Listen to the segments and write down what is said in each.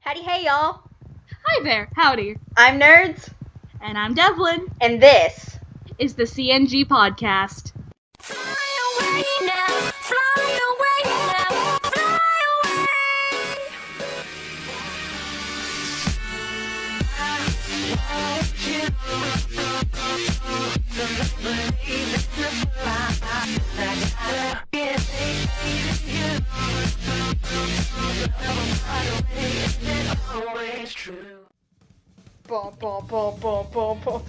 Howdy, hey, y'all. Hi there, howdy. I'm Nerdz. And I'm Devlin. And this is the CNG podcast. Fly away now, fly away now, fly away. I want you to believe it's a fly. I can't take you. It's always true. Boom, boom, boom, boom, boom, boom.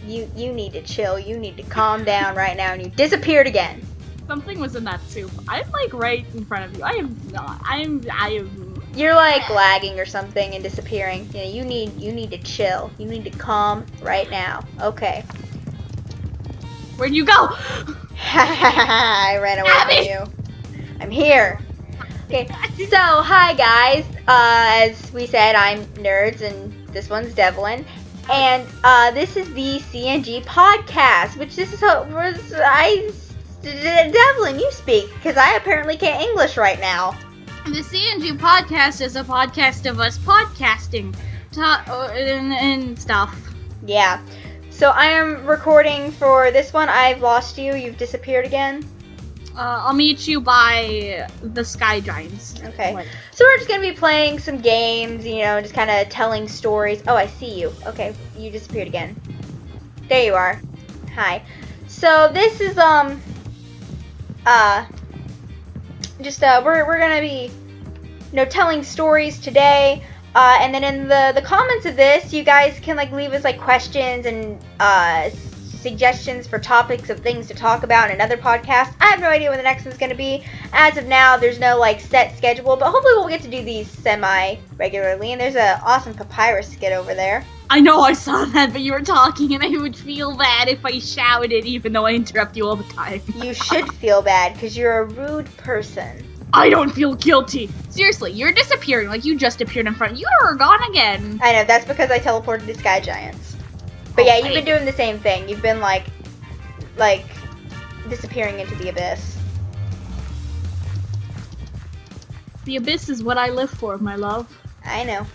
You need to chill. You need to calm down right now, and you disappeared again. Something was in that soup. I'm like right in front of you. I am not. I am. You're like lagging or something and disappearing. You need to chill. You need to calm right now. Okay. Where'd you go? I ran away Abby! from you. I'm here. Okay, so hi guys. As we said, I'm Nerdz and this one's Devlin. And this is the CNG podcast, which this is Devlin, you speak, because I apparently can't English right now. The CNG podcast is a podcast of us podcasting and stuff. Yeah. So I am recording for this one. I've lost you. You've disappeared again. I'll meet you by the Sky Giants. Okay. What? So we're just going to be playing some games, just kind of telling stories. Oh, I see you. Okay, you disappeared again. There you are. Hi. So this is, we're going to be, telling stories today. And then in the comments of this, you guys can, leave us, questions and, suggestions for topics of things to talk about in another podcast. I have no idea when the next one's going to be. As of now, there's no, set schedule, but hopefully we'll get to do these semi-regularly, and there's an awesome papyrus skit over there. I know I saw that, but you were talking, and I would feel bad if I shouted, even though I interrupt you all the time. You should feel bad, because you're a rude person. I don't feel guilty. Seriously, you're disappearing like you just appeared in front. You are gone again. I know, that's because I teleported to Sky Giants. But yeah, you've been doing the same thing. You've been, disappearing into the abyss. The abyss is what I live for, my love. I know.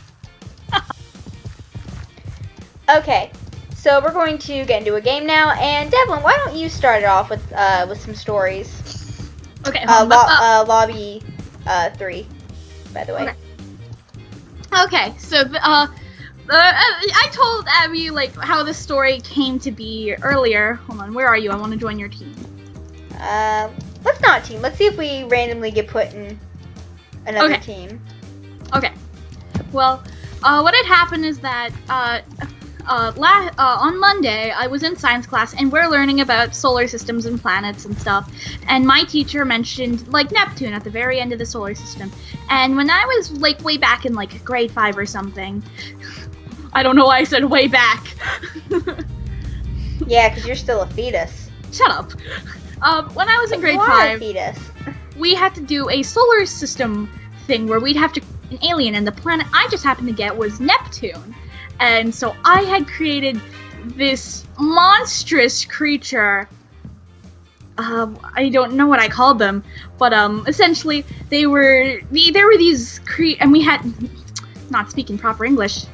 Okay, so we're going to get into a game now, and Devlin, why don't you start it off with some stories? Okay. Lobby 3, by the way. Okay, so I told Abby how the story came to be earlier. Hold on, where are you? I want to join your team. Let's not team. Let's see if we randomly get put in another team. Okay. Well, what had happened is that on Monday I was in science class and we're learning about solar systems and planets and stuff. And my teacher mentioned Neptune at the very end of the solar system. And when I was way back in grade 5 or something. I don't know why I said way back. Yeah, because you're still a fetus. Shut up. When I was in grade 5, a fetus. we had to do a solar system thing where we'd have to an alien, and the planet I just happened to get was Neptune. And so I had created this monstrous creature. I don't know what I called them, but essentially they were these and we had not speaking proper English.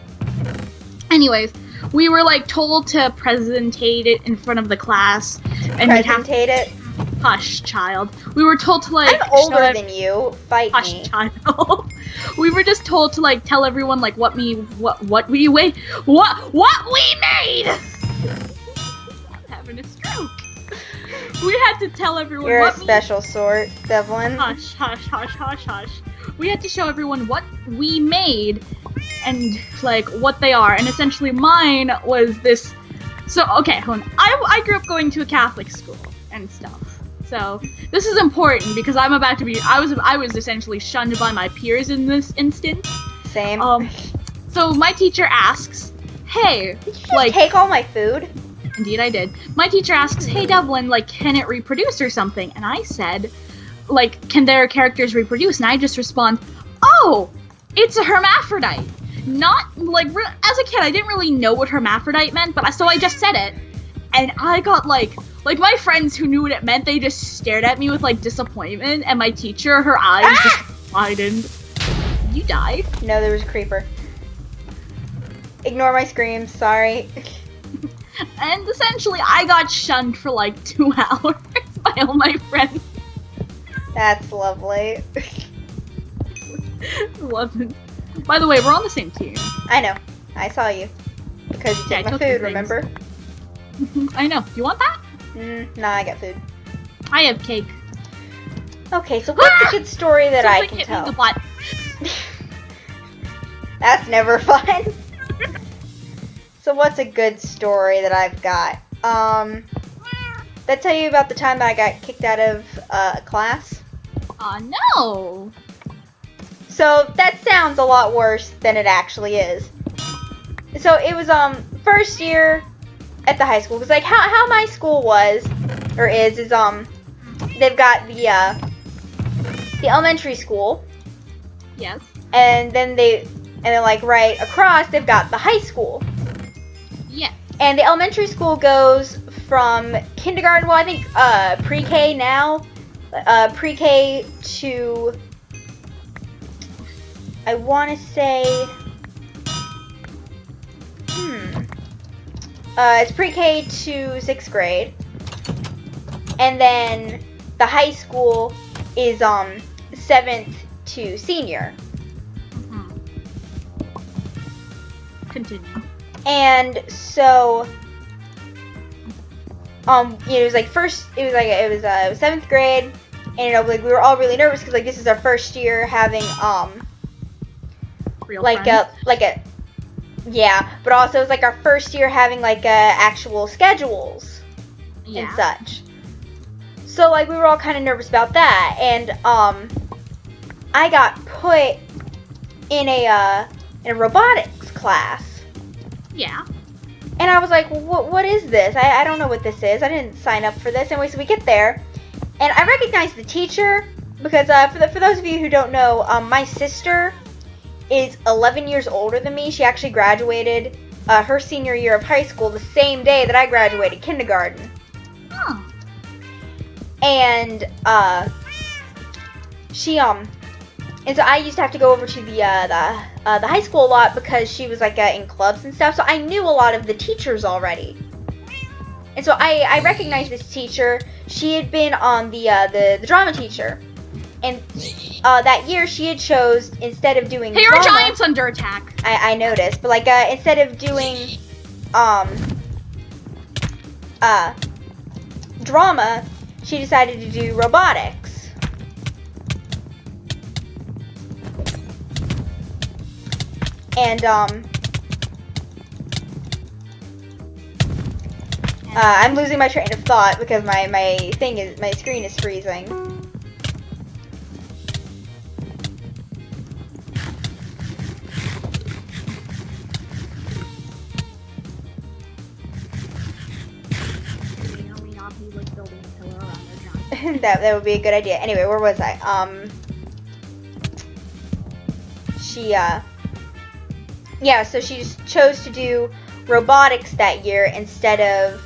Anyways, we were told to presentate it in front of the class, and presentate it. Hush, child. We were told to I'm older than you. Fight hush, me. child. We were just told to tell everyone what we made. I'm having a stroke. We had to tell everyone. You're a special sort, Devlin. Hush, hush, hush, hush, hush. We had to show everyone what we made. And what they are, and essentially mine was this. So okay, hold on. I grew up going to a Catholic school and stuff. So this is important because I'm about to be. I was essentially shunned by my peers in this instance. Same. So my teacher asks, "Hey, did you just take all my food?" Indeed, I did. My teacher asks, "Hey, Devlin, can it reproduce or something?" And I said, "Can their characters reproduce?" And I just respond, "Oh, it's a hermaphrodite." Not, as a kid, I didn't really know what hermaphrodite meant, but so I just said it, and I got, Like, my friends who knew what it meant, they just stared at me with, like, disappointment, and my teacher, her eyes just widened. You died? No, there was a creeper. Ignore my screams, sorry. And essentially, I got shunned for, like, 2 hours by all my friends. That's lovely. It wasn't. By the way, we're on the same team. I know. I saw you. Because you Yeah, I took my took your food, things. remember? I know. You want that? Nah, I got food. I have cake. Okay, so what's a good story that I can Hit me in tell? the butt. That's never fun. So what's a good story that I've got? Did I tell you about the time that I got kicked out of class? No. So that sounds a lot worse than it actually is. So it was first year at the high school, because like how my school was or is they've got the elementary school, Yes. and then like right across they've got the high school. Yes. And the elementary school goes from kindergarten, well I think pre-K now, pre-K to, I want to say, it's pre-K to 6th grade, and then the high school is 7th to senior. Continue. And so, it was like it was 7th grade, and like we were all really nervous because like this is our first year having Real like friends. yeah, but also it's like our first year having like actual schedules and such. So like we were all kind of nervous about that, and I got put in a robotics class. Yeah. And I was like, what is this? I don't know what this is. I didn't sign up for this. Anyway, so we get there, and I recognize the teacher because for those of you who don't know, my sister is 11 years older than me. She actually graduated her senior year of high school the same day that I graduated kindergarten. Oh. And she and so I used to have to go over to the high school a lot because she was like in clubs and stuff. So I knew a lot of the teachers already. And so I recognized this teacher. She had been on the drama teacher, and that year she had chose, instead of doing Hey, drama, our giant's under attack. I noticed, but like instead of doing drama, she decided to do robotics. And I'm losing my train of thought because my screen is freezing. That would be a good idea. Anyway, where was I? So she just chose to do robotics that year instead of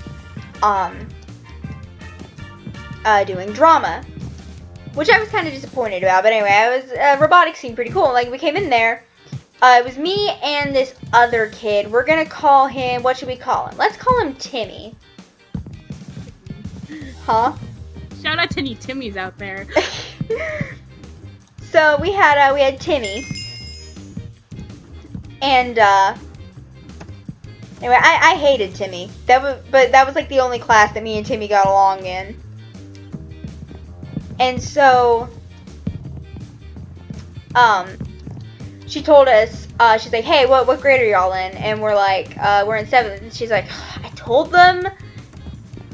doing drama, which I was kind of disappointed about. But anyway, robotics seemed pretty cool. Like we came in there, it was me and this other kid. We're gonna call him. What should we call him? Let's call him Timmy. Huh? Shout out to any Timmys out there. So we had Timmy, and anyway, I hated Timmy. But that was like the only class that me and Timmy got along in. And so she told us, she's like, hey, what grade are y'all in? And we're like, we're in 7th. And she's like, I told them.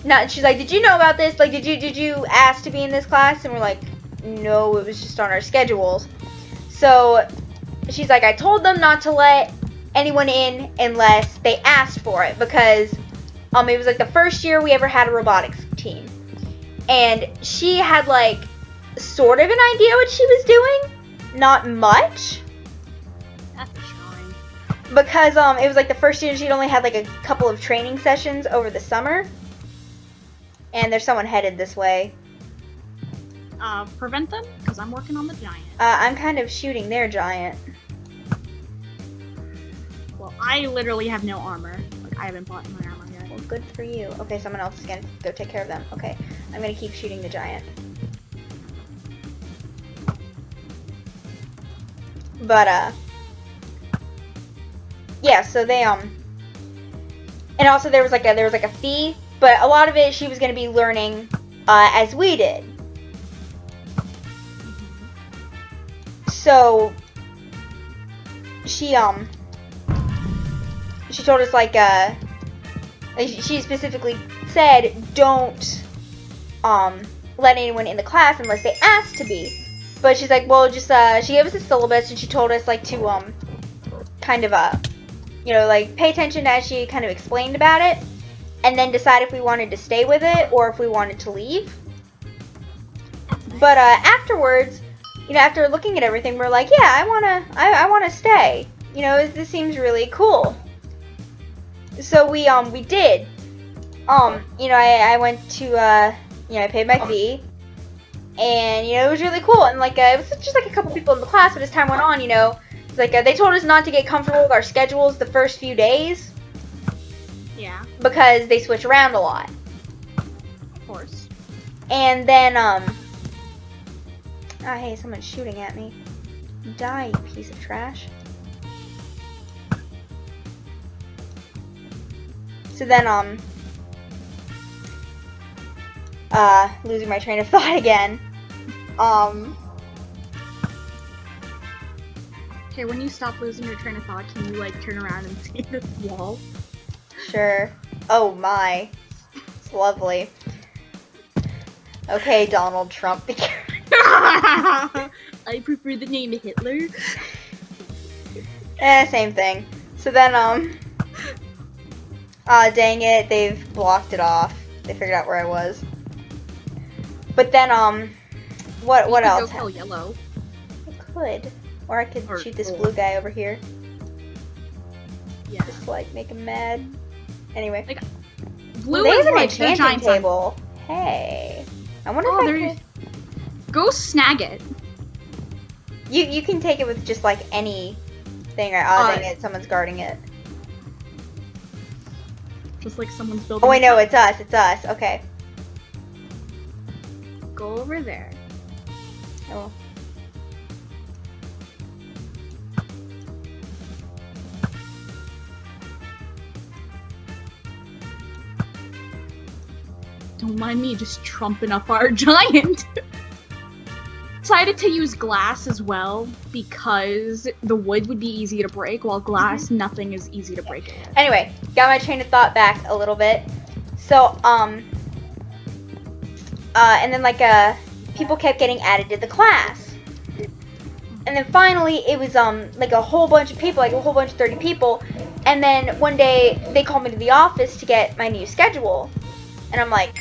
No, she's like, did you know about this? Like, did you ask to be in this class? And we're like, no, it was just on our schedules. So she's like, I told them not to let anyone in unless they asked for it, because it was like the first year we ever had a robotics team, and she had like sort of an idea what she was doing, not much, That's a shrine. because it was like the first year she'd only had like a couple of training sessions over the summer. And there's someone headed this way. Prevent them? Because I'm working on the giant. I'm kind of shooting their giant. Well, I literally have no armor. Like, I haven't bought my armor yet. Well, good for you. Okay, someone else is gonna go take care of them. Okay, I'm gonna keep shooting the giant. But, yeah, so they, and also there was like a fee, but a lot of it she was gonna be learning, as we did. So, she told us, like, she specifically said, don't, let anyone in the class unless they ask to be. But she's like, well, just, she gave us a syllabus, and she told us, like, to, kind of, you know, like, pay attention as she kind of explained about it, and then decide if we wanted to stay with it, or if we wanted to leave. But, afterwards, you know, after looking at everything, we're like, yeah, I wanna stay. You know, this seems really cool. So we did. You know, I went to, you know, I paid my fee. And, you know, it was really cool. And, like, it was just, like, a couple people in the class, but as time went on, you know, it's like, they told us not to get comfortable with our schedules the first few days. Yeah. Because they switch around a lot. Of course. And then, hey, someone's shooting at me. Die, you piece of trash. So then, losing my train of thought again. Okay, when you stop losing your train of thought, can you, like, turn around and see this wall? Sure. Oh my. It's lovely. Okay, Donald Trump. I prefer the name Hitler. Same thing. So then, dang it, they've blocked it off. They figured out where I was. But then, what else? Go kill Yellow. I could. Or I could Or shoot this gold. blue guy over here. Yeah. Just to, like, make him mad. Anyway. Like, blue There's is an like their enchanting giant son. table. Hey. I wonder Oh, if I there could... Go snag it. You can take it with just, like, any thing, right? Oh, dang it, someone's guarding it. Just like someone's building. Oh, wait, no, it's us. It's us. Okay. Go over there. Oh. Don't mind me just trumping up our giant. Decided to use glass as well because the wood would be easy to break, while glass, nothing is easy to break it with. Anyway, got my train of thought back a little bit. So, and then, like, people kept getting added to the class. And then finally, it was, like, a whole bunch of people, like, a whole bunch of 30 people. And then one day, they called me to the office to get my new schedule. And I'm like,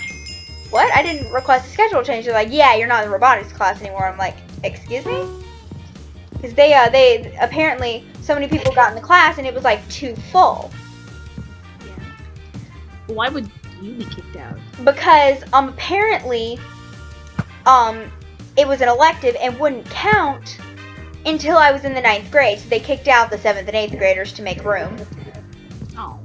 what? I didn't request a schedule change. They're like, yeah, you're not in the robotics class anymore. I'm like, excuse me? Because they apparently, so many people got in the class, and it was, like, too full. Yeah. Why would you be kicked out? Because, apparently, it was an elective and wouldn't count until I was in the 9th grade. So they kicked out the 7th and 8th graders to make room. Oh.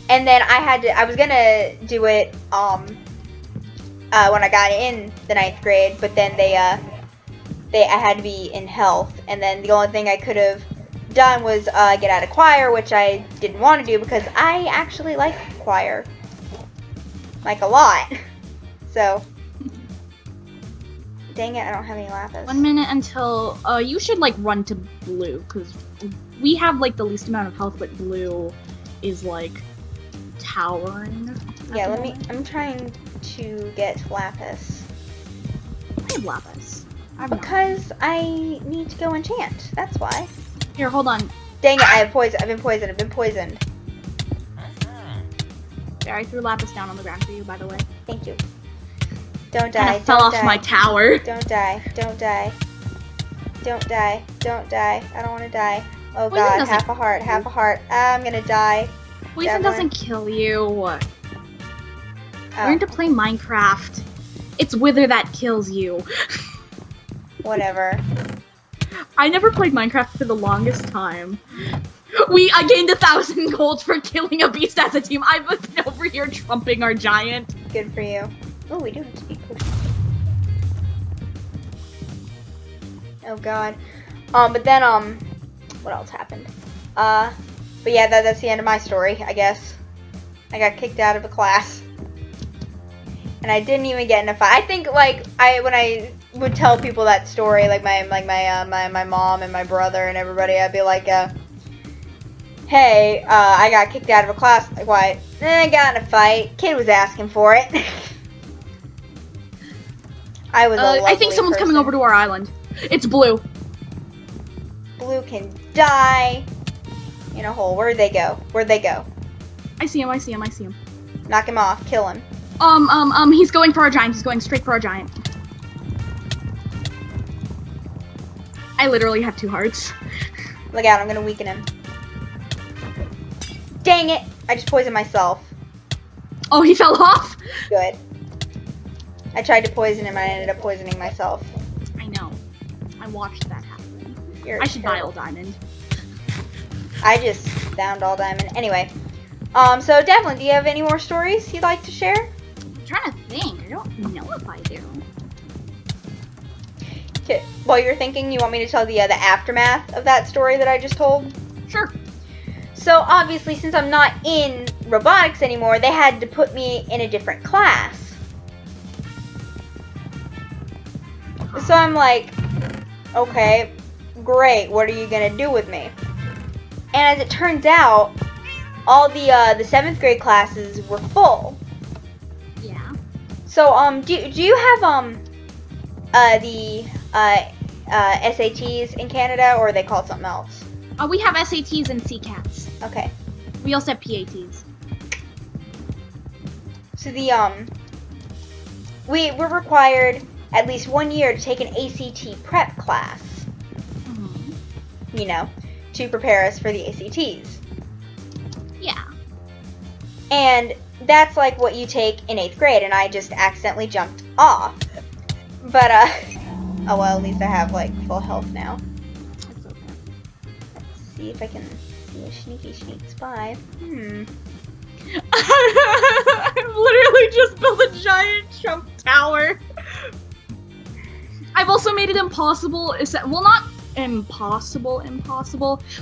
And then I was gonna do it, when I got in the 9th grade, but then I had to be in health, and then the only thing I could have done was, get out of choir, which I didn't want to do because I actually like choir. Like, a lot. So, dang it, I don't have any lapis. 1 minute until, you should, like, run to blue, because we have, like, the least amount of health, but blue is, like, towering. Yeah, I'm trying to get lapis. I have lapis. Because I need to go enchant, that's why. Here, hold on. Dang it, I've been poisoned. There, I threw lapis down on the ground for you, by the way. Thank you. Don't die, Kinda fell don't off die. my tower. Don't die, don't die. Don't die, don't die. I don't want to die. Oh Poison god, doesn't half a heart. I'm gonna die. Poison Devlin. doesn't kill you. Learn to play Minecraft. It's Wither that kills you. Whatever. I never played Minecraft for the longest time. I gained 1,000 gold for killing a beast as a team. I've been over here trumping our giant. Good for you. Oh, we do have speed potions. Oh god. But then, what else happened? But yeah, that's the end of my story, I guess. I got kicked out of a class. And I didn't even get in a fight. I think, like, when I would tell people that story, like my mom and my brother and everybody, I'd be like, hey, I got kicked out of a class. Like, why? I got in a fight. Kid was asking for it. I was a lovely I think someone's coming over to our island. It's Blue. Blue can die in a hole. Where'd they go? Where'd they go? I see him. Knock him off. Kill him. He's going for our giant. He's going straight for our giant. I literally have 2 hearts. Look out, I'm gonna weaken him. Dang it! I just poisoned myself. Oh, he fell off? Good. I tried to poison him and I ended up poisoning myself. I know. I watched that happen. You're I should buy terrible. all diamond. I just found all diamond. Anyway. So Devlin, do you have any more stories you'd like to share? I'm trying to think. I don't know if I do. Okay. While you're thinking, you want me to tell the aftermath of that story that I just told? Sure. So obviously, since I'm not in robotics anymore, they had to put me in a different class. So I'm like, okay, great, what are you gonna do with me? And as it turns out, all the 7th grade classes were full. Yeah. So do you have the SATs in Canada, or are they called something else? We have SATs and CCATs. Okay. We also have PATs. So we're required at least 1 year to take an ACT prep class. Mm-hmm. You know, to prepare us for the ACTs. Yeah. And that's like what you take in 8th grade, and I just accidentally jumped off. But, oh well, at least I have, like, full health now. That's okay. Let's see if I can see a sneaky spy. I've literally just built a giant Trump tower. I've also made it impossible, well, not impossible,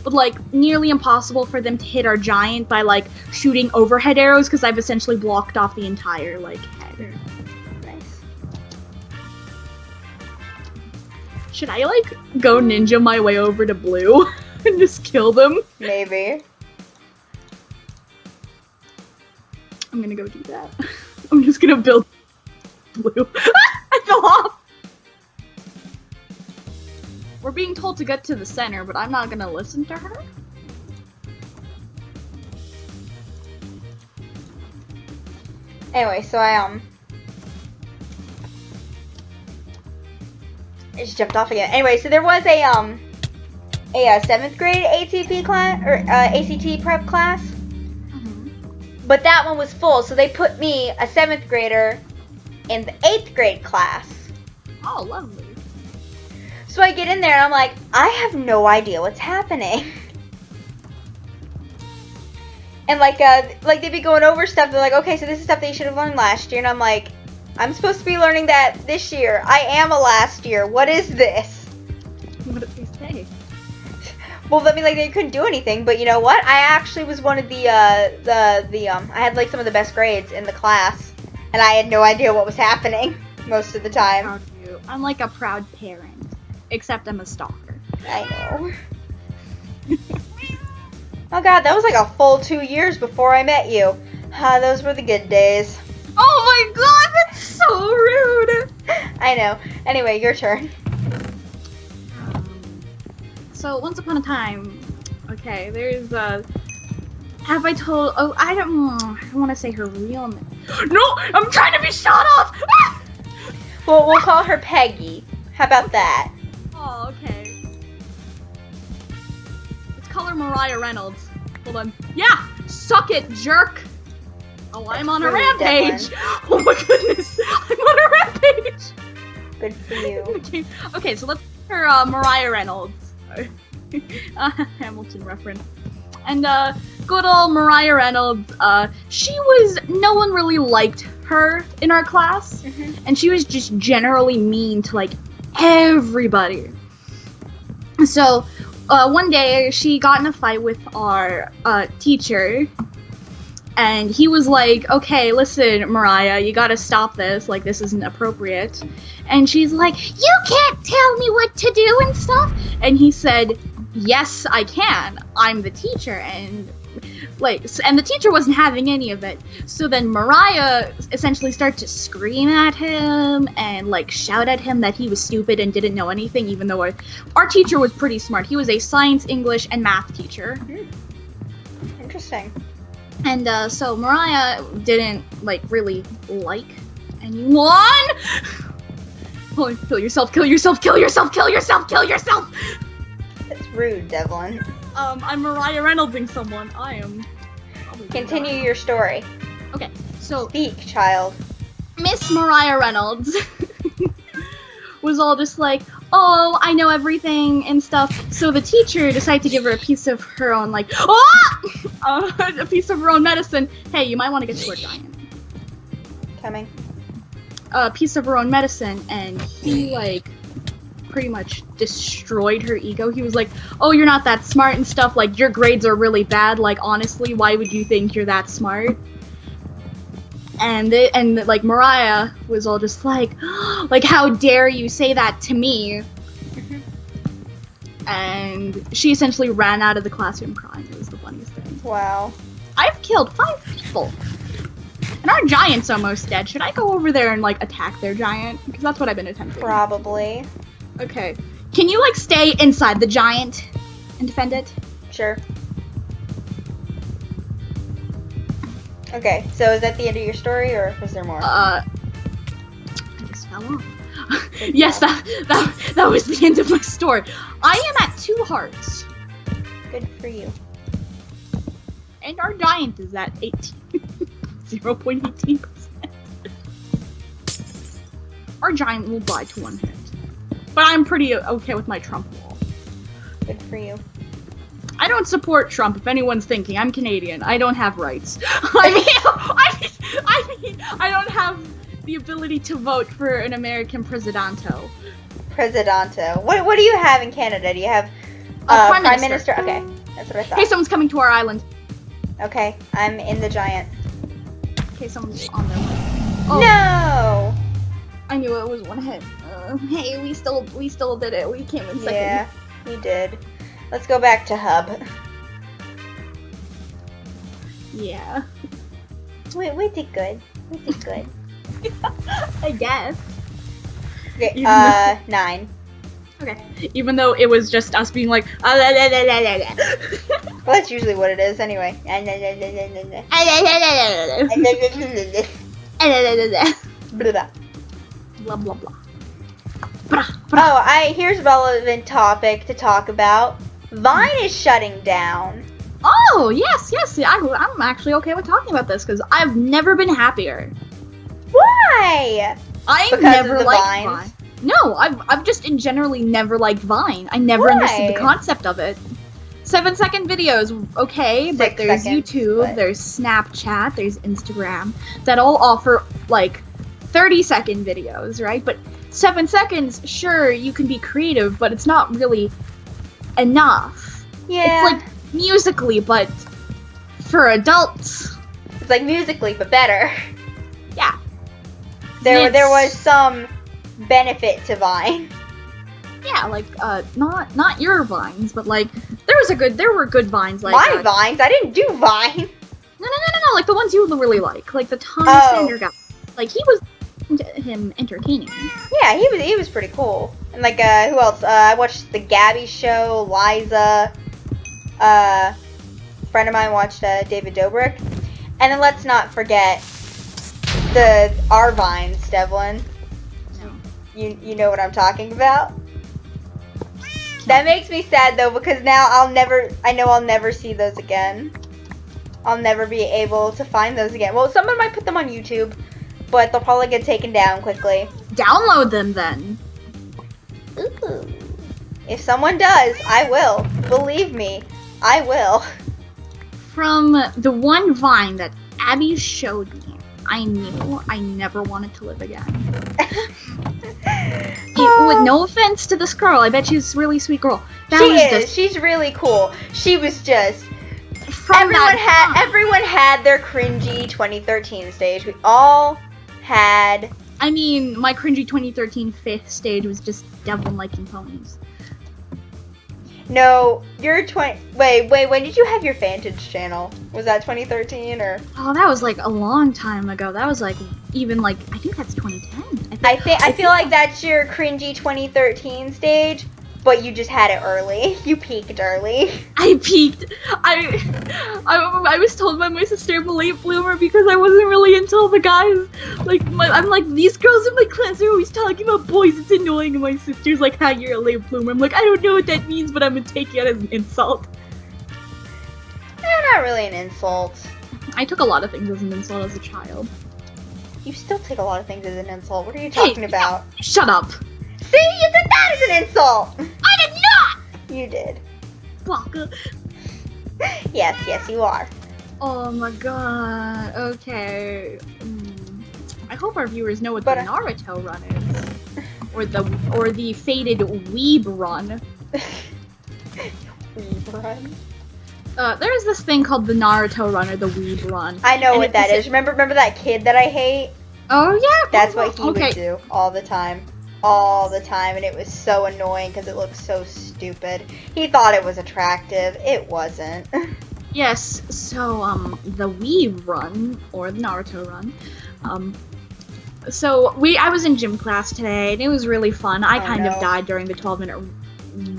but like nearly impossible for them to hit our giant by like shooting overhead arrows, because I've essentially blocked off the entire like head. Nice. Should I like go ninja my way over to Blue and just kill them? Maybe. I'm gonna go do that. I'm just gonna build Blue. I fell off! We're being told to get to the center, but I'm not gonna listen to her. Anyway, so I just jumped off again. Anyway, so there was a 7th grade ATP class, or ACT prep class. But that one was full, so they put me, a 7th grader, in the 8th grade class. Oh, lovely. So I get in there and I'm like, I have no idea what's happening. And like they'd be going over stuff, they're like, okay, so this is stuff that you should have learned last year. And I'm like, I'm supposed to be learning that this year. I am a last year. What is this? What did they say? Well, I mean, like, they couldn't do anything, but you know what? I actually was one of I had, like, some of the best grades in the class, and I had no idea what was happening most of the time. Proud of you. I'm like a proud parent, except I'm a stalker. I know. Oh god, that was like a full 2 years before I met you. Those were the good days. Oh my god, that's so rude! I know. Anyway, your turn. So, once upon a time, okay, there's have I told, I don't want to say her real name. No, I'm trying to be shot off! Ah! Well, we'll call her Peggy. How about that? Oh, okay. Let's call her Mariah Reynolds. Hold on. Yeah! Suck it, jerk! Oh, I'm on a rude, rampage! Oh my goodness! I'm on a rampage! Good for you. Okay, so let's hear Mariah Reynolds. Hamilton reference. And good old Mariah Reynolds, no one really liked her in our class. Mm-hmm. And she was just generally mean to, like, everybody. So, one day, she got in a fight with our teacher, and he was like, okay, listen, Mariah, you gotta stop this, like, this isn't appropriate. And she's like, you can't tell me what to do and stuff! And he said, yes, I can, I'm the teacher, and the teacher wasn't having any of it. So then Mariah essentially started to scream at him and, like, shout at him that he was stupid and didn't know anything, even though our teacher was pretty smart. He was a science, English, and math teacher. Interesting. And, so Mariah didn't, like, really like anyone. Oh, kill yourself, kill yourself, kill yourself, kill yourself, kill yourself! That's rude, Devlin. I'm Mariah Reynoldsing someone. I am... Continue your story. Okay, so... Speak, child. Miss Mariah Reynolds was all just like, oh, I know everything and stuff. So the teacher decided to give her a piece of her own, like, a piece of her own medicine. Hey, you might want to get to a giant. Coming. A piece of her own medicine, and he, like, pretty much destroyed her ego. He was like, oh, you're not that smart and stuff. Like, your grades are really bad. Like, honestly, why would you think you're that smart? And like, Mariah was all just like, like, how dare you say that to me? And she essentially ran out of the classroom crying. It was the funniest thing. Wow. I've killed 5 people. And our giant's almost dead. Should I go over there and, like, attack their giant? Because that's what I've been attempting. Probably. Okay. Can you, like, stay inside the giant and defend it? Sure. Okay, so is that the end of your story, or was there more? I just fell off. Yes, that was the end of my story. I am at 2 hearts. Good for you. And our giant is at 0.18%. Our giant will die to 1 hit. But I'm pretty okay with my Trump wall. Good for you. I don't support Trump, if anyone's thinking. I'm Canadian. I don't have rights. I mean, I don't have the ability to vote for an American presidento. Presidento. What do you have in Canada? Do you have Prime Minister? Okay, that's what I thought. Hey, someone's coming to our island. Okay, I'm in the giant. Okay, someone's on their way. Oh, No! I knew it was 1 hit. Hey, we still did it. We came in second. Yeah, we did. Let's go back to Hub. Yeah. We did good. We did good. I guess. Okay, Even though- 9. Okay. Even though it was just us being like, Well, that's usually what it is anyway. blah blah blah. Oh, here's a relevant topic to talk about. Vine is shutting down. Oh, yes. I'm actually okay with talking about this because I've never been happier. Why? I Because never of the liked Vines? Vine. No, I've just in generally never liked Vine. I never Why? understood the concept of it. 7-second videos, okay, but 6 there's seconds, YouTube, but- there's Snapchat, there's Instagram that all offer like 30-second videos, right? But 7 seconds, sure, you can be creative, but it's not really enough. Yeah. It's like Musically, but for adults. It's like Musically, but better. Yeah. There was some benefit to Vine. Yeah, like not your vines, but like there were good vines like My Vines? I didn't do Vine. No, like the ones you really like the Tom Oh. Sander guy. Like he was him entertaining. Yeah, he was pretty cool. And like who else? I watched the Gabby Show, Liza. A friend of mine watched David Dobrik. And then let's not forget our Vines, Devlin. No. You know what I'm talking about? That makes me sad though, because now I know I'll never see those again. I'll never be able to find those again. Well, someone might put them on YouTube, but they'll probably get taken down quickly. Download them then. Ooh. If someone does, I will. Believe me, I will. From the one Vine that Abby showed me, I knew I never wanted to live again. No offense to this girl, I bet she's a really sweet girl. She's really cool. She was just... Everyone had their cringy 2013 stage. We all had... I mean, my cringy 2013 fifth stage was just Devlin liking ponies. No, your Wait, when did you have your Vantage channel? Was that 2013 or? Oh, that was like a long time ago. That was like even like I think that's 2010. I feel like that's your cringy 2013 stage, but you just had it early. You peaked early. I peaked. I was told by my sister I'm a late bloomer because I wasn't really into all the guys. I'm like, these girls in my class are always talking about boys. It's annoying. And my sister's like, "Hi, you're a late bloomer." I'm like, I don't know what that means, but I'm gonna take it as an insult. Not really an insult. I took a lot of things as an insult as a child. You still take a lot of things as an insult. What are you talking about? Shut up. See, you said that as an insult. I did not. You did. Baka. Yes, you are. Oh my god. Okay. I hope our viewers know what the Naruto run is, or the faded weeb run. Weeb run. There's this thing called the Naruto run or the weeb run. I know what that is. Remember that kid that I hate? Oh yeah. That's what he would do all the time. And it was so annoying because it looked so stupid. He thought it was attractive. It wasn't. Yes, so, the weeb run, or the Naruto run, I was in gym class today, and it was really fun. I kind of died during the 12-minute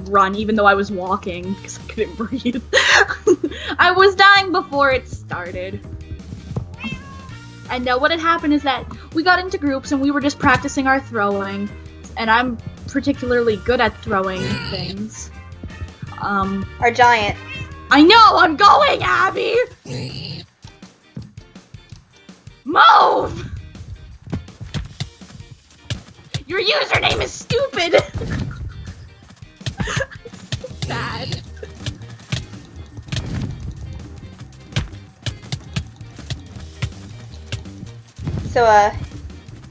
run, even though I was walking, because I couldn't breathe. I was dying before it started. And what had happened is that we got into groups, and we were just practicing our throwing. And I'm particularly good at throwing things. Our giant. I know, I'm going, Abby! Move! Your username is stupid! So bad. So,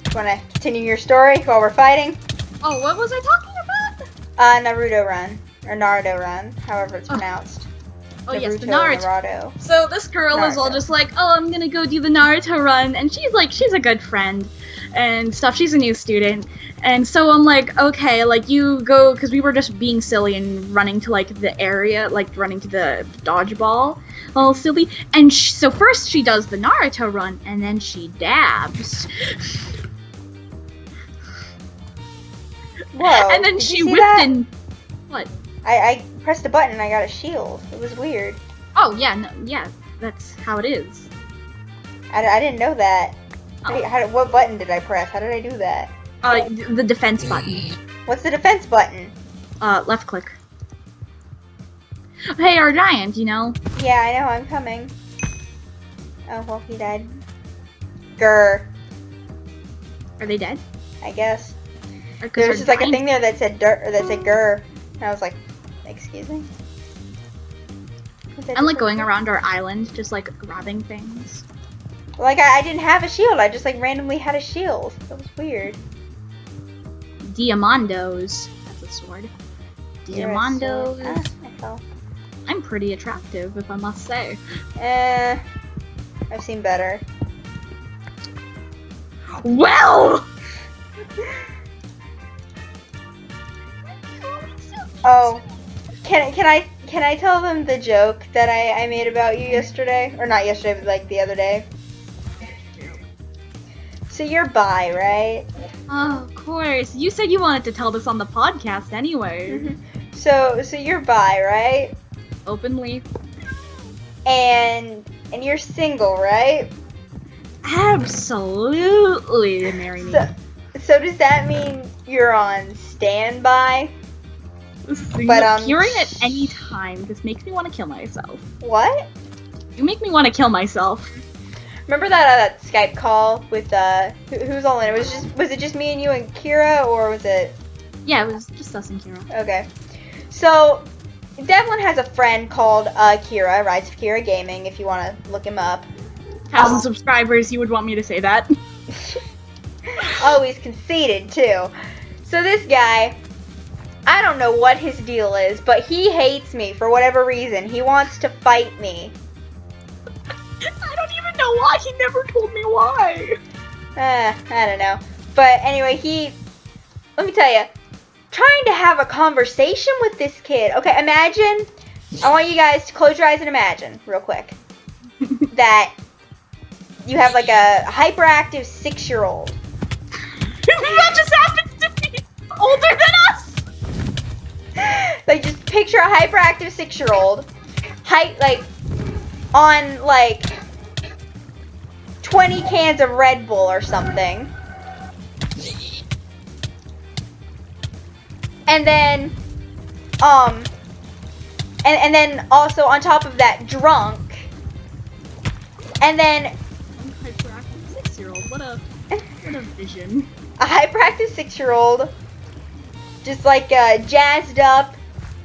you wanna continue your story while we're fighting? Oh, what was I talking about? Naruto run. Or Naruto run, however it's pronounced. Oh yes, the Naruto. So this girl is all just like, oh, I'm gonna go do the Naruto run, and she's a good friend and stuff. She's a new student, and so I'm like, okay, like you go, because we were just being silly and running to like the area, like running to the dodgeball, all silly. And so first she does the Naruto run, and then she dabs. Whoa! And then she whipped in. What? I pressed a button and I got a shield. It was weird. Oh yeah, no, yeah, that's how it is. I didn't know that. Oh. What button did I press? How did I do that? The defense button. What's the defense button? Left click. Hey, our giant, you know. Yeah, I know. I'm coming. Oh well, he died. Grr. Are they dead? I guess. Or 'cause There our was just like a giant- thing there that said dirt or that said grr, and I was like, excuse me. I'm like going around our island, just like grabbing things. Like I didn't have a shield. I just like randomly had a shield. That was weird. Diamondos. That's a sword. You're a Diamondos. sword. Ah, I fell. I'm pretty attractive, if I must say. I've seen better. Well. Oh, can I tell them the joke that I made about you yesterday? Or not yesterday, but like the other day. So you're bi, right? Oh, of course. You said you wanted to tell this on the podcast anyway. Mm-hmm. So you're bi, right? Openly. And you're single, right? Absolutely, marry me. So does that mean you're on standby? But appearing at any time, this makes me want to kill myself. What? You make me want to kill myself. Remember that Skype call with who's all in it? Was it just me and you and Kira, or was it? Yeah, it was just us and Kira. Okay. So Devlin has a friend called Kira, Rise of Kira Gaming. If you want to look him up. 1,000 subscribers. You would want me to say that? Oh, he's conceited too. So this guy, I don't know what his deal is, but he hates me for whatever reason. He wants to fight me. I don't even know why. He never told me why. I don't know. But anyway, let me tell you, trying to have a conversation with this kid. Okay, imagine, I want you guys to close your eyes and imagine, real quick, that you have like a hyperactive 6-year-old. That just happens to be older than us. Like, just picture a hyperactive 6-year-old, on, 20 cans of Red Bull or something. And then, and then also on top of that, drunk. And then Hyperactive 6-year-old. What a vision. a hyperactive 6-year-old, just jazzed up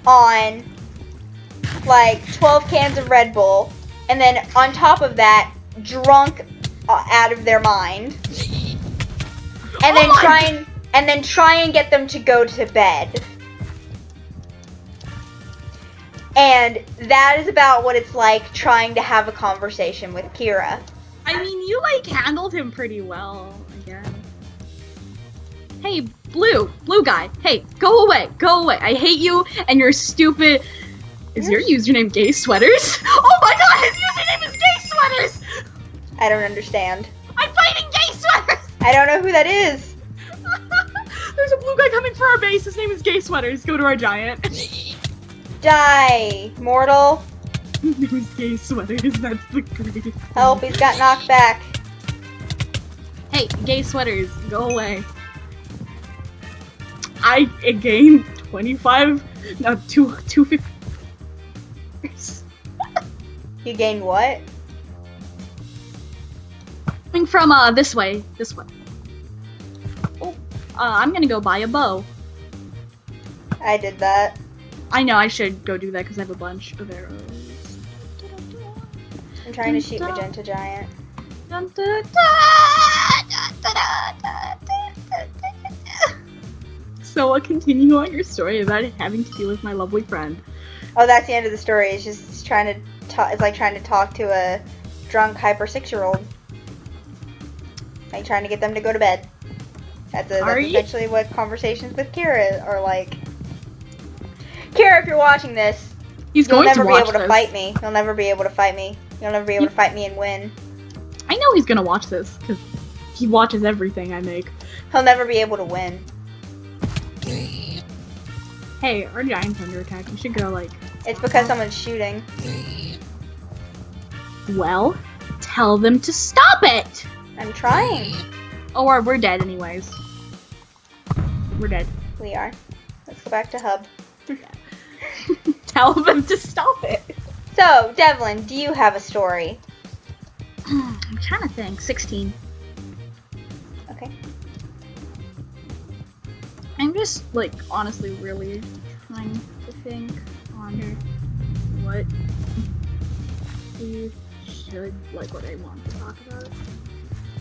on 12 cans of Red Bull, and then on top of that, drunk out of their mind, and then try and get them to go to bed. And that is about what it's like trying to have a conversation with Kira. I mean, you handled him pretty well, I guess. Hey, blue guy. Hey, go away. I hate you and your stupid. Is your username Gay Sweaters? Oh my God, his username is Gay Sweaters. I don't understand. I'm fighting Gay Sweaters. I don't know who that is. There's a blue guy coming for our base. His name is Gay Sweaters. Go to our giant. Die, mortal. His name is Gay Sweaters. That's the greatest. Help, he's got knocked back. Hey, Gay Sweaters, go away. I gained 250. You gained what? Coming from this way. Oh, I'm gonna go buy a bow. I did that. I know I should go do that because I have a bunch of arrows. I'm trying to shoot Magenta Giant. So I'll continue on your story about having to deal with my lovely friend. Oh, that's the end of the story. It's just trying to talk. It's like trying to talk to a drunk hyper 6-year-old. Like trying to get them to go to bed. That's essentially what conversations with Kira are like. Kira, if you're watching this, you'll never be able to fight me. You'll never be able to fight me. You'll never be able to fight me and win. I know he's gonna watch this because he watches everything I make. He'll never be able to win. Hey, our giant's under attack. You should go It's because someone's shooting. Well, tell them to stop it. I'm trying. Or we're dead anyways. We're dead. We are. Let's go back to Hub. Tell them to stop it. So, Devlin, do you have a story? I'm trying to think. 16. Okay. I'm just, honestly really trying to think on what we should, what I want to talk about.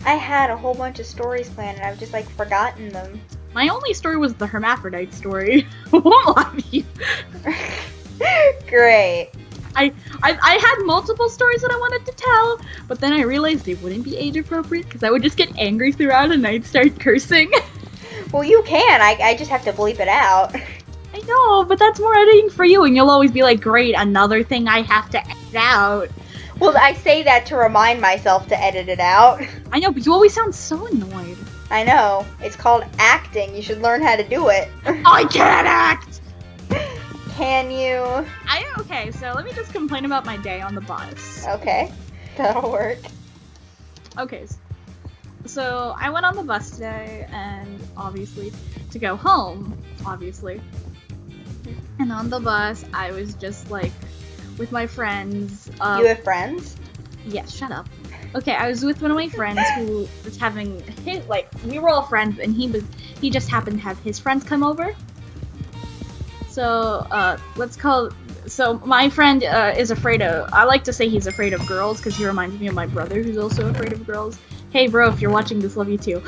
I had a whole bunch of stories planned and I've just, forgotten them. My only story was the hermaphrodite story. Won't lie to you. Great. I had multiple stories that I wanted to tell, but then I realized they wouldn't be age appropriate because I would just get angry throughout and I'd start cursing. Well, you can. I just have to bleep it out. I know, but that's more editing for you, and you'll always be like, great, another thing I have to edit out. Well, I say that to remind myself to edit it out. I know, but you always sound so annoyed. I know. It's called acting. You should learn how to do it. I can't act! Can you? Okay, so let me just complain about my day on the bus. Okay. That'll work. Okay, so I went on the bus today, and obviously, to go home, obviously. And on the bus, I was just with my friends. You have friends? Yes, shut up. Okay, I was with one of my friends who was having we were all friends, and he just happened to have his friends come over. So my friend is afraid of. I like to say he's afraid of girls because he reminds me of my brother, who's also afraid of girls. Hey, bro, if you're watching this, love you too.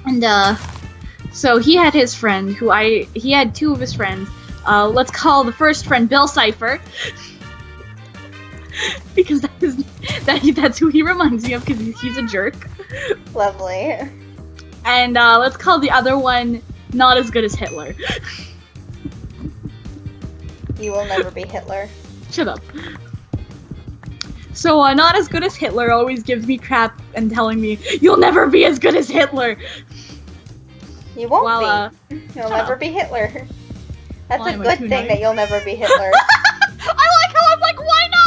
And so he had his friend he had two of his friends. Let's call the first friend Bill Cipher. Because that's who he reminds me of, because he's a jerk. Lovely. And let's call the other one Not As Good As Hitler. You will never be Hitler. Shut up. So Not As Good As Hitler always gives me crap and telling me, you'll never be as good as Hitler. You won't be. You'll never be Hitler. That's a good thing that you'll never be Hitler. I like how I'm like, why not?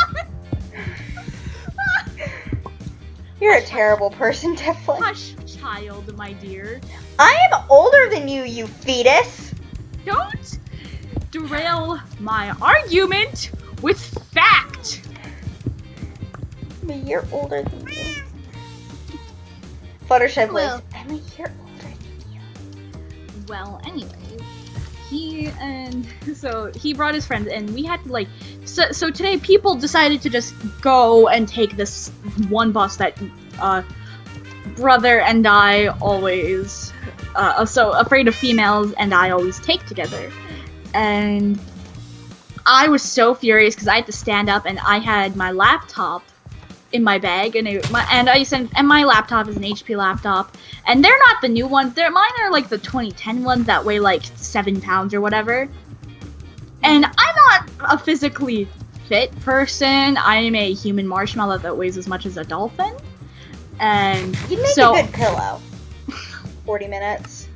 You're a terrible person, Devlin. Hush, child, my dear. I am older than you, you fetus. Don't derail my argument with fact. I'm a year older than you. Fluttershy voice. Well. I'm a year older than you. Well, anyway, he brought his friends, and we had to so today people decided to just go and take this one bus that brother and I always so afraid of females and I always take together. And I was so furious because I had to stand up, and I had my laptop in my bag, and my laptop is an HP laptop, and they're not the new ones. Mine are like the 2010 ones that weigh like 7 pounds or whatever. And I'm not a physically fit person. I am a human marshmallow that weighs as much as a dolphin. And You'd make a good pillow. 40 minutes.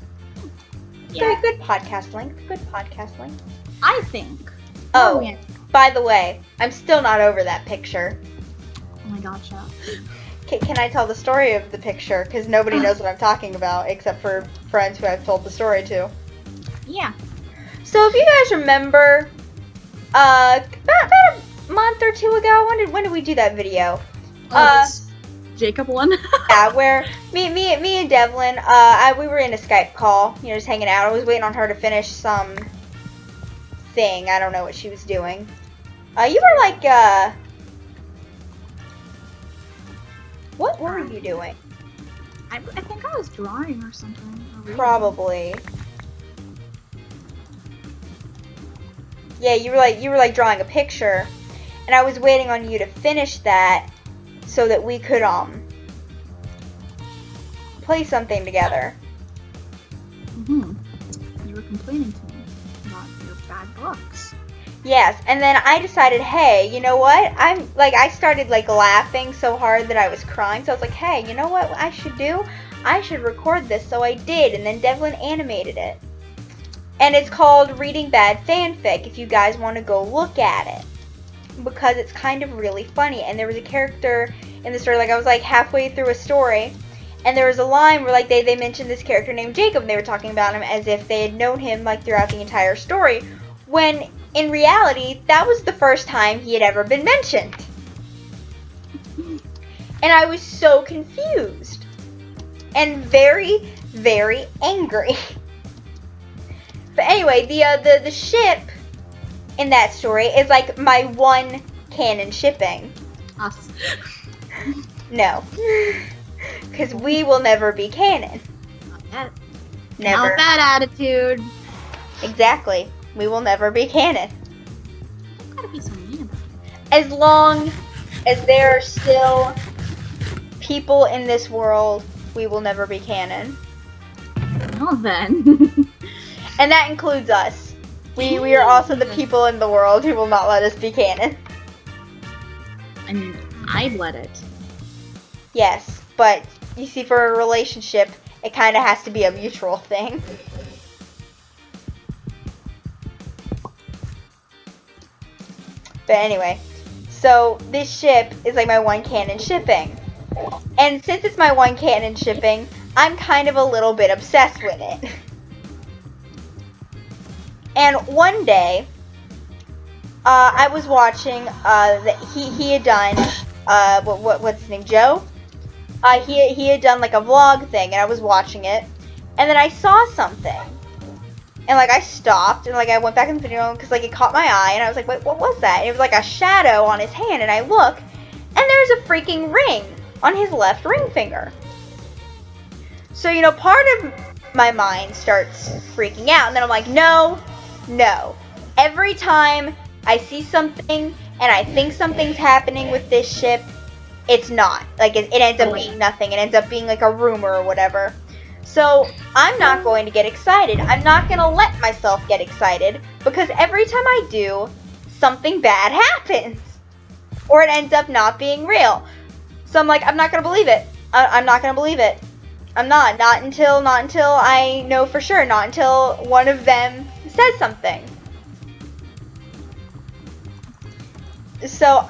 Yeah. Good podcast length. Good podcast length. I think. Oh, yeah. By the way, I'm still not over that picture. Oh my god, shut up. Can I tell the story of the picture? Because nobody knows what I'm talking about, except for friends who I've told the story to. Yeah. So if you guys remember, about a month or two ago, when did we do that video? Jacob one. Yeah, where me and Devlin, we were in a Skype call, just hanging out. I was waiting on her to finish some thing. I don't know what she was doing. You were like, what were you doing? I think I was drawing or something. Probably. Yeah, you were like drawing a picture, and I was waiting on you to finish that so that we could play something together. You were complaining to me about your bad looks. Yes, and then I decided, hey, you know what? I started laughing so hard that I was crying. So I was like, hey, you know what I should do? I should record this. So I did, and then Devlin animated it. And it's called Reading Bad Fanfic, if you guys want to go look at it. Because it's kind of really funny. And there was a character in the story, I was halfway through a story, and there was a line where they mentioned this character named Jacob, and they were talking about him as if they had known him throughout the entire story, when in reality that was the first time he had ever been mentioned. And I was so confused and very, very angry. But anyway, the ship in that story is my one canon shipping. Us. No. Because we will never be canon. Not that. Never. Not that attitude. Exactly. We will never be canon. You gotta be so mean about it. As long as there are still people in this world, we will never be canon. Well then. And that includes us. We are also the people in the world who will not let us be canon. I mean, I'd let it. Yes, but you see, for a relationship, it kind of has to be a mutual thing. But anyway, so this ship is my one canon shipping. And since it's my one canon shipping, I'm kind of a little bit obsessed with it. And one day, I was watching, that he had done, what's his name, Joe? He had done, like, a vlog thing, and I was watching it, and then I saw something, and, like, I stopped, and, like, I went back in the video, because, like, it caught my eye, and I was like, wait, what was that? And it was, like, a shadow on his hand, and I look, and there's a freaking ring on his left ring finger. So, you know, part of my mind starts freaking out, and then I'm like, no. Every time I see something and I think something's happening with this ship, it's not. Like, it ends up being nothing. It ends up being like a rumor or whatever. So, I'm not going to get excited. I'm not going to let myself get excited, because every time I do, something bad happens. Or it ends up not being real. So I'm like, I'm not going to believe it. I'm not going to believe it. I'm not. Not until I know for sure. Not until one of them says something. So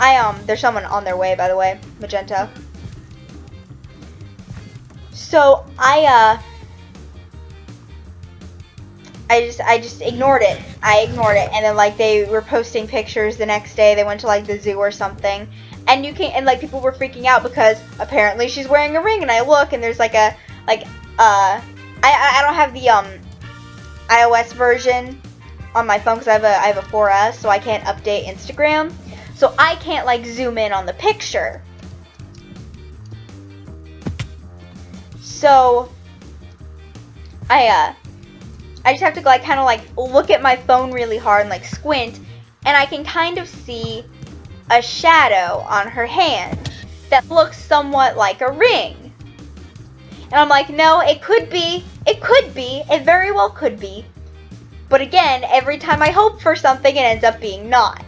there's someone on their way, by the way, Magenta. So I just ignored it. I ignored it, and then like they were posting pictures the next day. They went to like the zoo or something, and like people were freaking out because apparently she's wearing a ring. And I look, and there's like I don't have the iOS version on my phone because I have a 4S, so I can't update Instagram. So I can't like zoom in on the picture. So I just have to like kind of like look at my phone really hard and like squint, and I can kind of see a shadow on her hand that looks somewhat like a ring. And I'm like, no, it could be, it very well could be. But again, every time I hope for something, it ends up being not.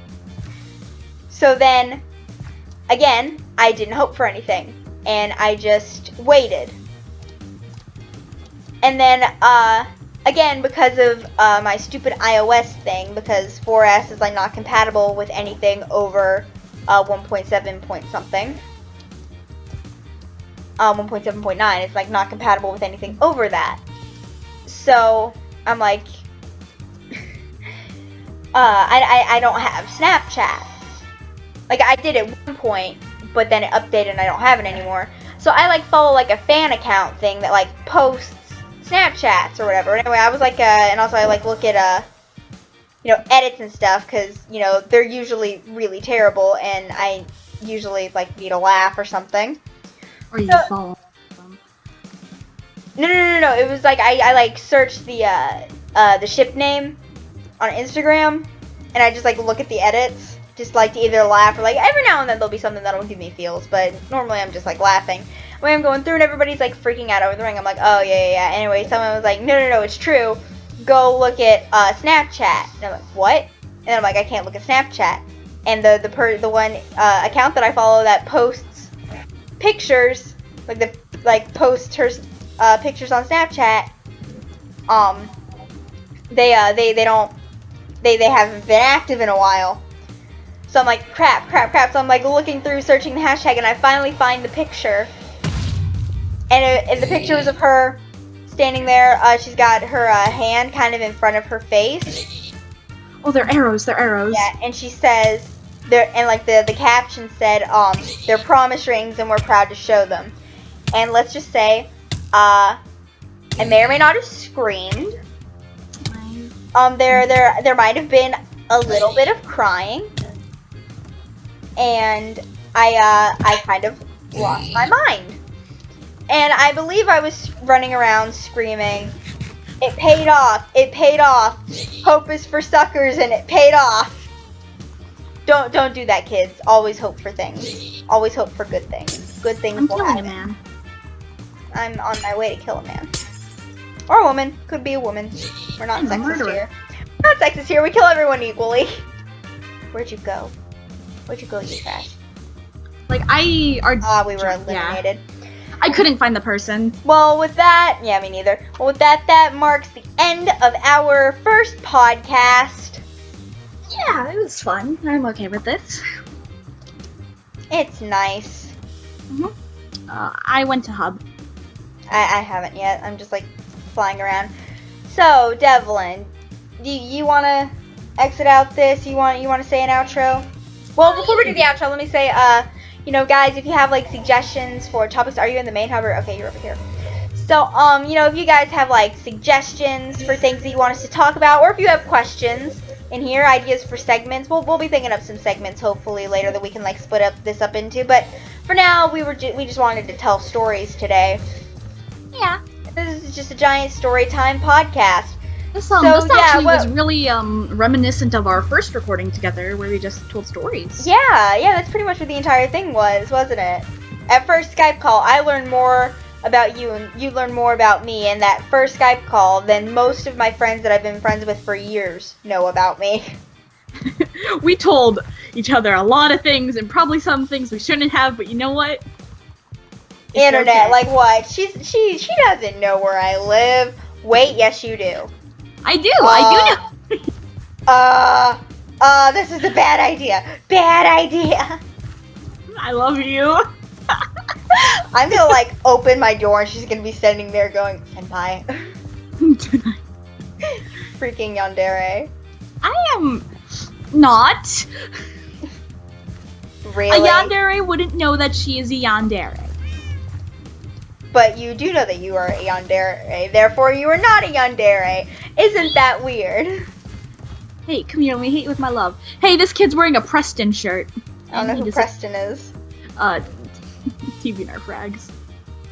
So then, again, I didn't hope for anything, and I just waited. And then, again, because of my stupid iOS thing, because 4S is like not compatible with anything over 1.7 point something. 1.7.9 is like not compatible with anything over that. So I'm like, I don't have Snapchat. Like I did at one point, but then it updated and I don't have it anymore. So I like follow like a fan account thing that like posts Snapchats or whatever. Anyway, I was like, and also I like look at you know, edits and stuff, because you know they're usually really terrible, and I usually like need a laugh or something. Or you follow them. No. It was like I like searched the ship name on Instagram, and I just like look at the edits, just like to either laugh or like every now and then there'll be something that'll give me feels, but normally I'm just like laughing. When I'm going through and everybody's like freaking out over the ring, I'm like, oh yeah. Anyway, someone was like, no, it's true. Go look at Snapchat. And I'm like, what? And then I'm like, I can't look at Snapchat. And the one account that I follow that posts pictures, posts her pictures on Snapchat, they haven't been active in a while. So I'm like, crap. So I'm like looking through, searching the hashtag, and I finally find the picture. And the picture was of her standing there. She's got her hand kind of in front of her face. Oh, they're arrows. Yeah, and she says, and like the caption said, they're promise rings and we're proud to show them. And let's just say, I may or may not have screamed. There might have been a little bit of crying. And I kind of lost my mind. And I believe I was running around screaming, it paid off, hope is for suckers, and it paid off. Don't do that, kids. Always hope for things. Always hope for good things. Good things will happen. I'm killing a man. I'm on my way to kill a man. Or a woman. Could be a woman. We're not sexist here. We're not sexist here. We kill everyone equally. Where'd you go? Where'd you go, you trash? Like, we were eliminated. Yeah. I couldn't find the person. Well, with that, yeah, me neither. Well, with that marks the end of our first podcast. Yeah, it was fun. I'm okay with this. It's nice. I went to Hub. I haven't yet. I'm just like flying around. So, Devlin, do you want to exit out this, you want to say an outro? Well, before we do the outro, let me say, guys, if you have like suggestions for topics, are you in the main hub? Okay, you're over here. So, if you guys have like suggestions for things that you want us to talk about, or if you have questions in here, ideas for segments, we'll be thinking up some segments hopefully later that we can like split this up into. But for now, we just wanted to tell stories today. Yeah. This is just a giant story time podcast. This actually was really reminiscent of our first recording together, where we just told stories. Yeah, that's pretty much what the entire thing was, wasn't it? At first Skype call, I learned more about you, and you learned more about me in that first Skype call than most of my friends that I've been friends with for years know about me. We told each other a lot of things, and probably some things we shouldn't have, but you know what? It's Internet, okay. like what? She doesn't know where I live. Wait, yes you do. I do know. This is a bad idea. Bad idea. I love you. I'm gonna like open my door and she's gonna be standing there going, senpai. Freaking yandere. I am not. Really? A yandere wouldn't know that she is a yandere. But you do know that you are a yandere, therefore you are not a yandere. Isn't that weird? Hey, come here, let me hit you with my love. Hey, this kid's wearing a Preston shirt. I don't know who Preston is. TV Nerf Rags.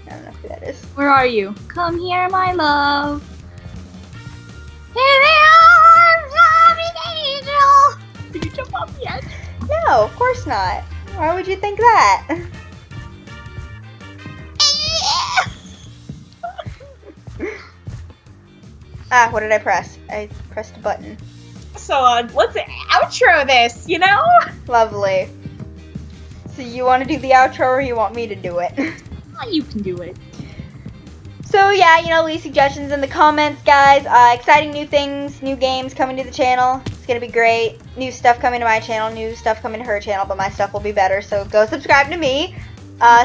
I don't know who that is. Where are you? Come here, my love. In the arms of an angel. Did you jump off yet? No, of course not. Why would you think that? What did I press? I pressed a button. So, let's outro this, you know? Lovely. So you want to do the outro or you want me to do it? You can do it. So yeah, leave suggestions in the comments, guys. Exciting new things, new games coming to the channel. It's gonna be great. New stuff coming to my channel, new stuff coming to her channel, but my stuff will be better. So go subscribe to me. Go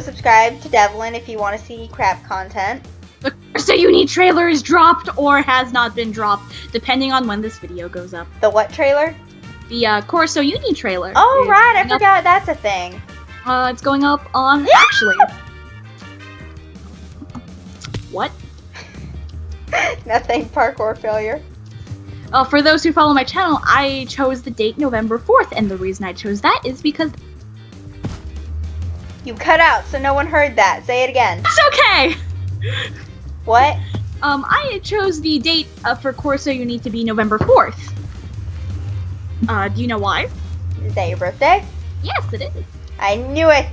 subscribe to Devlin if you want to see crap content. The Corso Uni trailer is dropped or has not been dropped, depending on when this video goes up. The what trailer? The Corso Uni trailer. Oh right, I forgot that's a thing. It's going up on actually. What? Nothing. Parkour failure. For those who follow my channel, I chose the date November 4th, and the reason I chose that is because you cut out, so no one heard that. Say it again. it's okay. What? I chose the date for Corso Uni to be November 4th. Do you know why? Is that your birthday? Yes, it is. I knew it.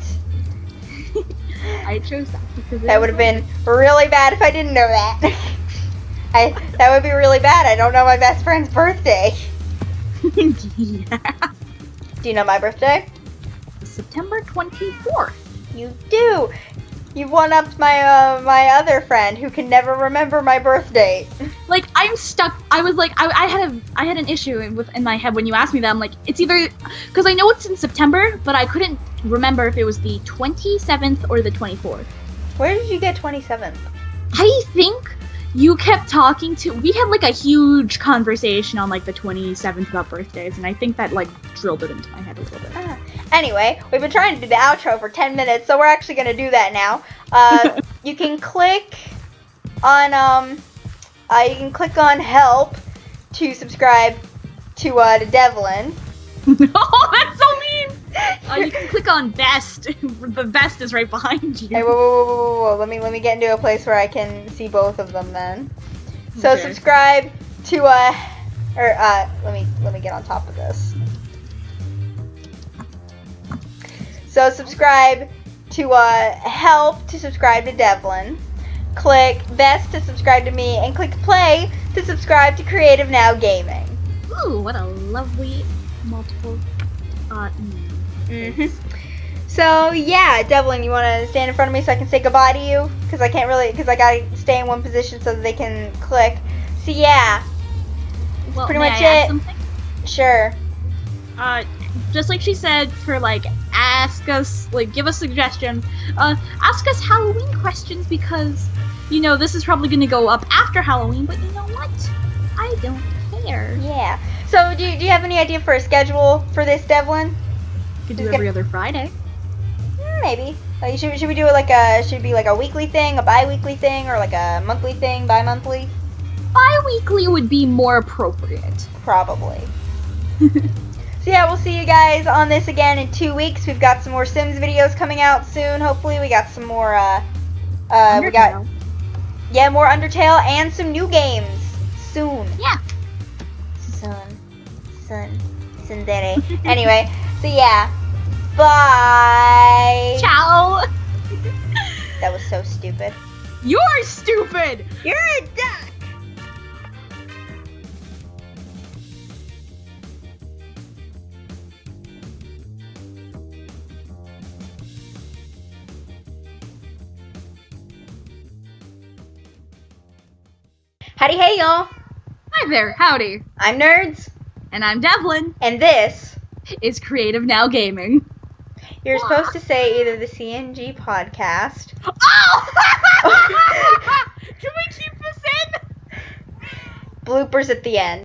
I chose that because that would have been really bad if I didn't know that. That would be really bad. I don't know my best friend's birthday. Yeah. Do you know my birthday? September 24th. You do. You've one-upped my my other friend who can never remember my birth date. Like, I'm stuck. I was like, I had an issue in my head when you asked me that. I'm like, it's either because I know it's in September, but I couldn't remember if it was the 27th or the 24th. Where did you get 27th? I think you kept talking to. We had like a huge conversation on like the 27th about birthdays, and I think that like drilled it into my head a little bit. Anyway, we've been trying to do the outro for 10 minutes, so we're actually going to do that now. You can click on help to subscribe to Devlin. Oh, that's so mean! You can click on best. The best is right behind you. Hey, whoa. Let me get into a place where I can see both of them then. So Okay. subscribe to let me get on top of this. So subscribe to help to subscribe to Devlin. Click best to subscribe to me, and click play to subscribe to Creative Now Gaming. Ooh, what a lovely multiple. So yeah, Devlin, you want to stand in front of me so I can say goodbye to you? Because I gotta stay in one position so that they can click. So yeah, Well, pretty may much I add it. something? Sure. Just like she said, for like ask us, like give us suggestions. Ask us Halloween questions because this is probably gonna go up after Halloween. But you know what? I don't care. here. Yeah. So, do you have any idea for a schedule for this, Devlin? Could do every other Friday. Maybe. Like, should we do it should it be like a weekly thing, a bi-weekly thing, or like a monthly thing, bi-monthly? Bi-weekly would be more appropriate. Probably. So yeah, we'll see you guys on this again in 2 weeks. We've got some more Sims videos coming out soon. Hopefully, we got some more. We got more Undertale and some new games soon. Yeah. Sundere. Anyway, so yeah, bye. Ciao. That was so stupid. You're stupid. You're a duck. Howdy, hey y'all. Hi there, howdy. I'm Nerdz, And I'm Devlin. and this. Is Creative Now Gaming. You're supposed to say either the CNG podcast. Oh! Can we keep this in? Bloopers at the end.